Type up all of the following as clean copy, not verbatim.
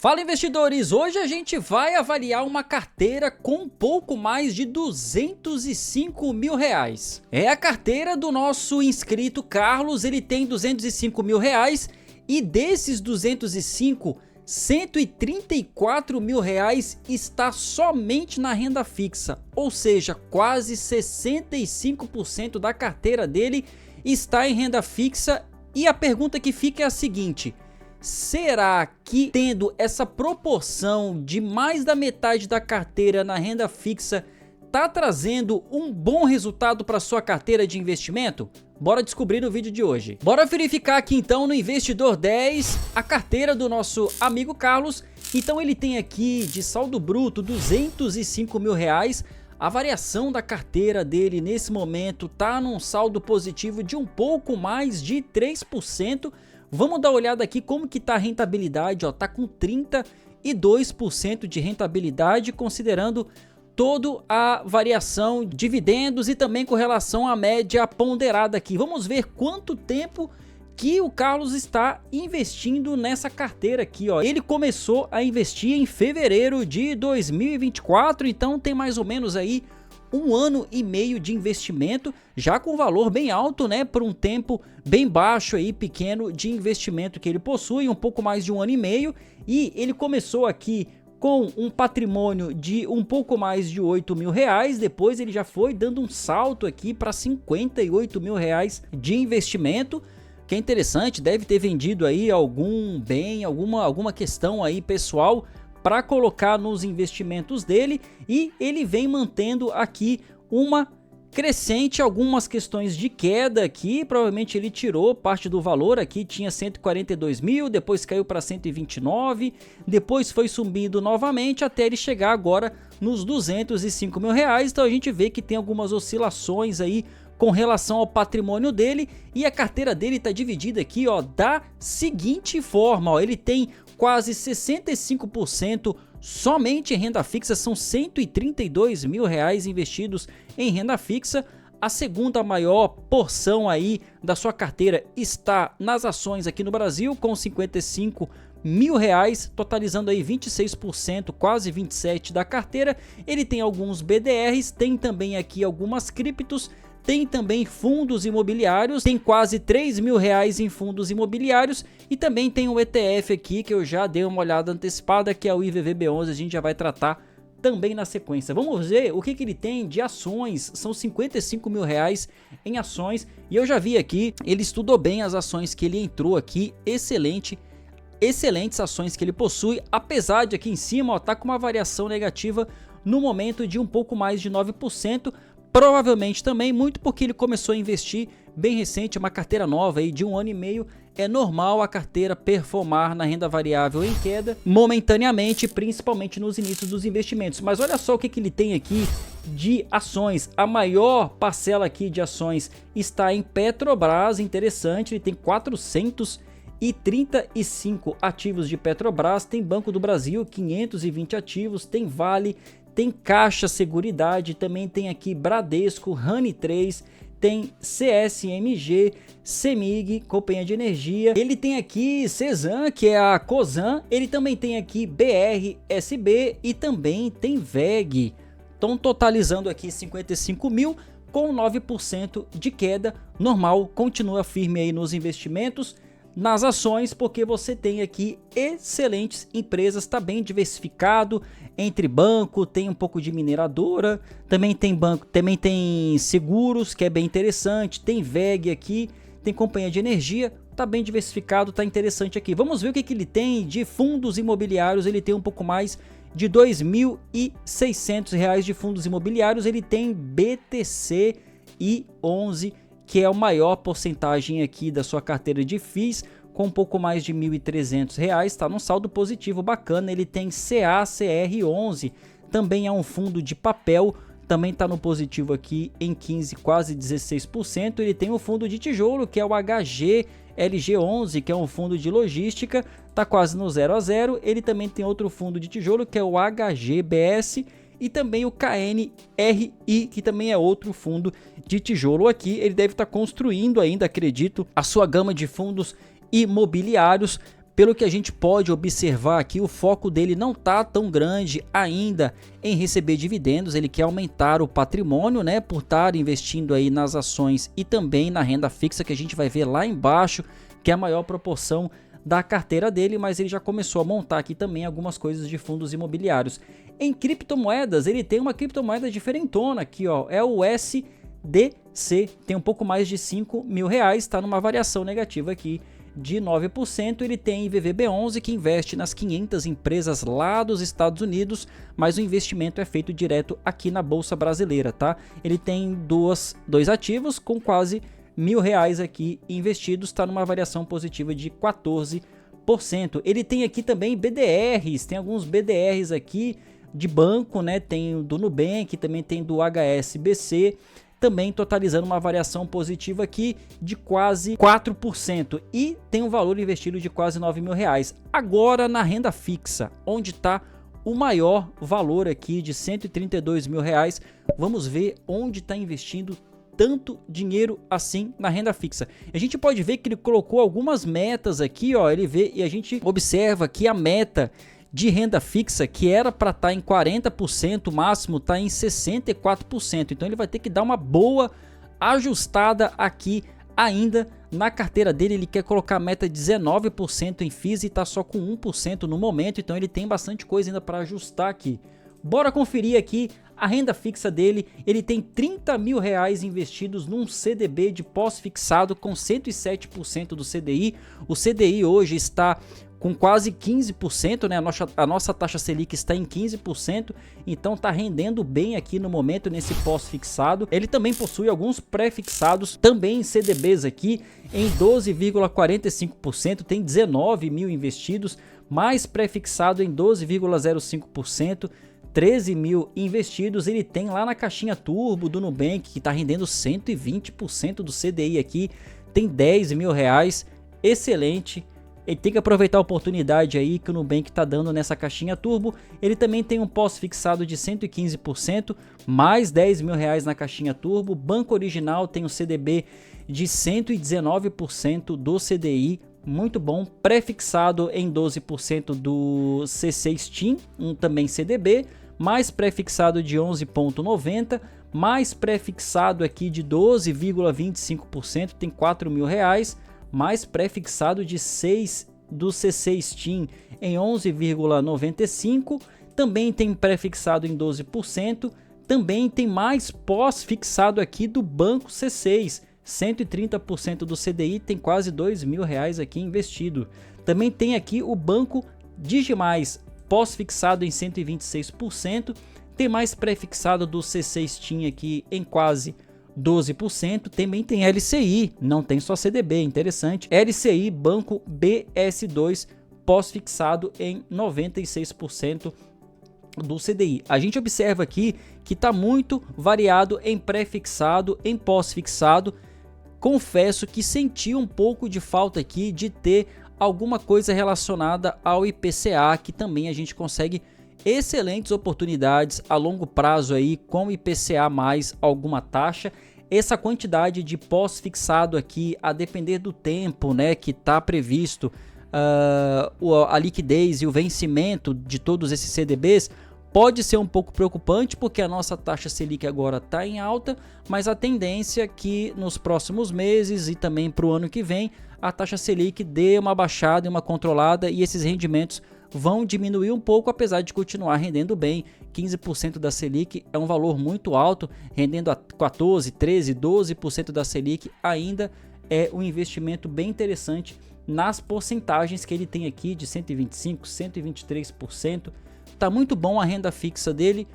Fala, investidores! Hoje a gente vai avaliar uma carteira com um pouco mais de 205 mil reais. É a carteira do nosso inscrito Carlos. Ele tem 205 mil reais e desses 205, 134 mil reais está somente na renda fixa, ou seja, quase 65% da carteira dele está em renda fixa. E a pergunta que fica é a seguinte: será que tendo essa proporção de mais da metade da carteira na renda fixa tá trazendo um bom resultado para sua carteira de investimento? Bora descobrir no vídeo de hoje. Bora verificar aqui então no Investidor 10 a carteira do nosso amigo Carlos. Então ele tem aqui de saldo bruto 205 mil reais. A variação da carteira dele nesse momento tá num saldo positivo de um pouco mais de 3%. Vamos dar uma olhada aqui como que tá a rentabilidade, ó, tá com 32% de rentabilidade, considerando toda a variação, dividendos e também com relação à média ponderada aqui. Vamos ver quanto tempo que o Carlos está investindo nessa carteira aqui, ó. Ele começou a investir em fevereiro de 2024, então tem mais ou menos aí 1 ano e meio de investimento, já com valor bem alto, né, por um tempo bem baixo aí, pequeno de investimento que ele possui, um pouco mais de 1 ano e meio, e ele começou aqui com um patrimônio de um pouco mais de 8 mil reais, depois ele já foi dando um salto aqui para 58 mil reais de investimento, que é interessante, deve ter vendido aí algum bem, alguma questão aí pessoal para colocar nos investimentos dele, e ele vem mantendo aqui uma crescente, algumas questões de queda aqui, provavelmente ele tirou parte do valor aqui, tinha 142 mil, depois caiu para 129, depois foi subindo novamente até ele chegar agora nos 205 mil reais, então a gente vê que tem algumas oscilações aí com relação ao patrimônio dele, e a carteira dele está dividida aqui, ó, da seguinte forma, ó, ele tem quase 65% somente em renda fixa, são 132 mil reais investidos em renda fixa. A segunda maior porção aí da sua carteira está nas ações aqui no Brasil, com 55 mil reais, totalizando aí 26%, quase 27% da carteira. Ele tem alguns BDRs, tem também aqui algumas criptos, tem também fundos imobiliários, tem quase 3 mil reais em fundos imobiliários, e também tem um ETF aqui que eu já dei uma olhada antecipada, que é o IVVB11, a gente já vai tratar também na sequência. Vamos ver o que ele tem de ações, são 55 mil reais em ações, e eu já vi aqui, ele estudou bem as ações que ele entrou aqui, excelentes ações que ele possui, apesar de aqui em cima, ó, tá com uma variação negativa no momento de um pouco mais de 9%, provavelmente também muito porque ele começou a investir bem recente, uma carteira nova aí de 1 ano e meio. É normal a carteira performar na renda variável em queda momentaneamente, principalmente nos inícios dos investimentos. Mas olha só o que ele tem aqui de ações. A maior parcela aqui de ações está em Petrobras, interessante, ele tem 435 ativos de Petrobras, tem Banco do Brasil, 520 ativos, tem Vale, tem Caixa Seguridade, também tem aqui Bradesco, Rani3, tem CSMG, CEMIG, Companhia de Energia, ele tem aqui Cesan, que é a Cosan, ele também tem aqui BRSB e também tem VEG. Estão totalizando aqui 55 mil com 9% de queda, normal, continua firme aí nos investimentos, nas ações, porque você tem aqui excelentes empresas, está bem diversificado entre banco, tem um pouco de mineradora, também tem banco, também tem seguros, que é bem interessante, tem VEG aqui, tem companhia de energia, tá bem diversificado, tá interessante aqui. Vamos ver o que ele tem de fundos imobiliários. Ele tem um pouco mais de R$ 2.600 de fundos imobiliários, ele tem BTC e 11, que é a maior porcentagem aqui da sua carteira de FIIs, com um pouco mais de R$ 1.300, está num saldo positivo bacana. Ele tem CACR11, também é um fundo de papel, também está no positivo aqui em 15, quase 16%. Ele tem um fundo de tijolo, que é o HGLG11, que é um fundo de logística, está quase no 0 a 0. Ele também tem outro fundo de tijolo, que é o HGBS, e também o KNRI, que também é outro fundo de tijolo aqui. Ele deve estar construindo ainda, acredito, a sua gama de fundos imobiliários. pelo que a gente pode observar aqui, o foco dele não tá tão grande ainda em receber dividendos. Ele quer aumentar o patrimônio, né, por estar investindo aí nas ações e também na renda fixa, que a gente vai ver lá embaixo, que é a maior proporção da carteira dele, mas ele já começou a montar aqui também algumas coisas de fundos imobiliários. Em criptomoedas, ele tem uma criptomoeda diferentona aqui, ó, é o SDC, tem um pouco mais de 5 mil reais, está numa variação negativa aqui de 9%. Ele tem IVVB11, que investe nas 500 empresas lá dos Estados Unidos, mas o investimento é feito direto aqui na Bolsa Brasileira, tá? Ele tem dois ativos com quase R$1.000 aqui investidos, está numa variação positiva de 14%. Ele tem aqui também BDRs, tem alguns BDRs aqui de banco, né? Tem do Nubank, também tem do HSBC, também totalizando uma variação positiva aqui de quase 4% e tem um valor investido de quase R$9.000. Agora na renda fixa, onde está o maior valor aqui de R$132.000, vamos ver onde está investindo tanto dinheiro assim na renda fixa. A gente pode ver que ele colocou algumas metas aqui, ó, ele vê e a gente observa que a meta de renda fixa, que era para estar em 40%, o máximo está em 64%. Então ele vai ter que dar uma boa ajustada aqui ainda na carteira dele. Ele quer colocar a meta de 19% em FIIs e está só com 1% no momento, então ele tem bastante coisa ainda para ajustar aqui. Bora conferir aqui a renda fixa dele. Ele tem R$30.000 investidos num CDB de pós-fixado com 107% do CDI. O CDI hoje está com quase 15%, né? A nossa taxa Selic está em 15%, então está rendendo bem aqui no momento nesse pós-fixado. Ele também possui alguns pré-fixados, também em CDBs aqui, em 12,45%, tem 19.000 investidos, mais pré-fixado em 12,05%, 13.000 investidos. Ele tem lá na caixinha turbo do Nubank, que está rendendo 120% do CDI aqui, tem R$10.000, excelente. Ele tem que aproveitar a oportunidade aí que o Nubank está dando nessa caixinha turbo. Ele também tem um pós-fixado de 115%, mais R$10.000 na caixinha turbo. Banco Original tem um CDB de 119% do CDI, muito bom. Pré-fixado em 12% do C6 TIM, também CDB, mais pré-fixado de 11,90%, mais pré-fixado aqui de 12,25%, tem R$4.000, mais pré-fixado de 6 do C6 TIM em 11,95%, também tem pré-fixado em 12%, também tem mais pós-fixado aqui do Banco C6, 130% do CDI, tem quase R$2.000 aqui investido. Também tem aqui o Banco Digimais, pós-fixado em 126%, tem mais pré-fixado do C6 TIM aqui em quase 12%, também tem LCI, não tem só CDB, interessante. LCI Banco BS2, pós-fixado em 96% do CDI. A gente observa aqui que está muito variado em pré-fixado, em pós-fixado. Confesso que senti um pouco de falta aqui de ter alguma coisa relacionada ao IPCA, que também a gente consegue excelentes oportunidades a longo prazo aí com IPCA mais alguma taxa. Essa quantidade de pós-fixado aqui, a depender do tempo, né, que está previsto, a liquidez e o vencimento de todos esses CDBs, pode ser um pouco preocupante, porque a nossa taxa Selic agora está em alta, mas a tendência é que nos próximos meses e também para o ano que vem, a taxa Selic dê uma baixada e uma controlada e esses rendimentos vão diminuir um pouco, apesar de continuar rendendo bem. 15% da Selic é um valor muito alto, rendendo a 14%, 13%, 12% da Selic ainda é um investimento bem interessante nas porcentagens que ele tem aqui de 125%, 123%. Tá muito bom a renda fixa dele.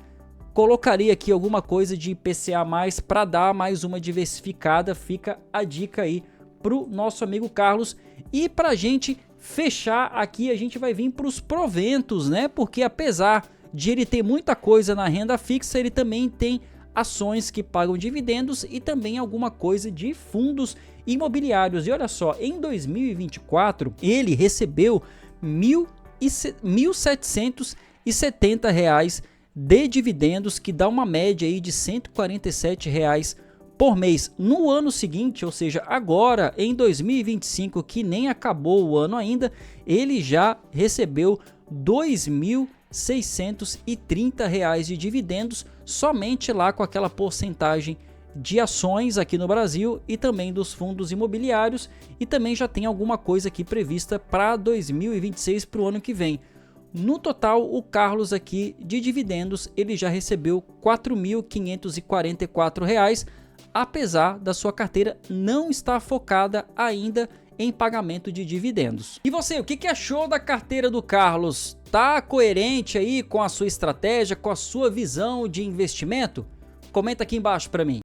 Colocaria aqui alguma coisa de IPCA mais para dar mais uma diversificada. Fica a dica aí pro nosso amigo Carlos. E pra gente fechar aqui, a gente vai vir para os proventos, né? Porque apesar de ele ter muita coisa na renda fixa, ele também tem ações que pagam dividendos e também alguma coisa de fundos imobiliários. E olha só, em 2024 ele recebeu R$1.770 de dividendos, que dá uma média aí de R$147 por mês no ano seguinte, ou seja, agora em 2025, que nem acabou o ano ainda, ele já recebeu R$ 2.630 de dividendos somente lá com aquela porcentagem de ações aqui no Brasil e também dos fundos imobiliários, e também já tem alguma coisa aqui prevista para 2026, para o ano que vem. No total, o Carlos aqui de dividendos ele já recebeu R$ 4.544, apesar da sua carteira não estar focada ainda em pagamento de dividendos. E você, o que achou da carteira do Carlos? Tá coerente aí com a sua estratégia, com a sua visão de investimento? Comenta aqui embaixo para mim.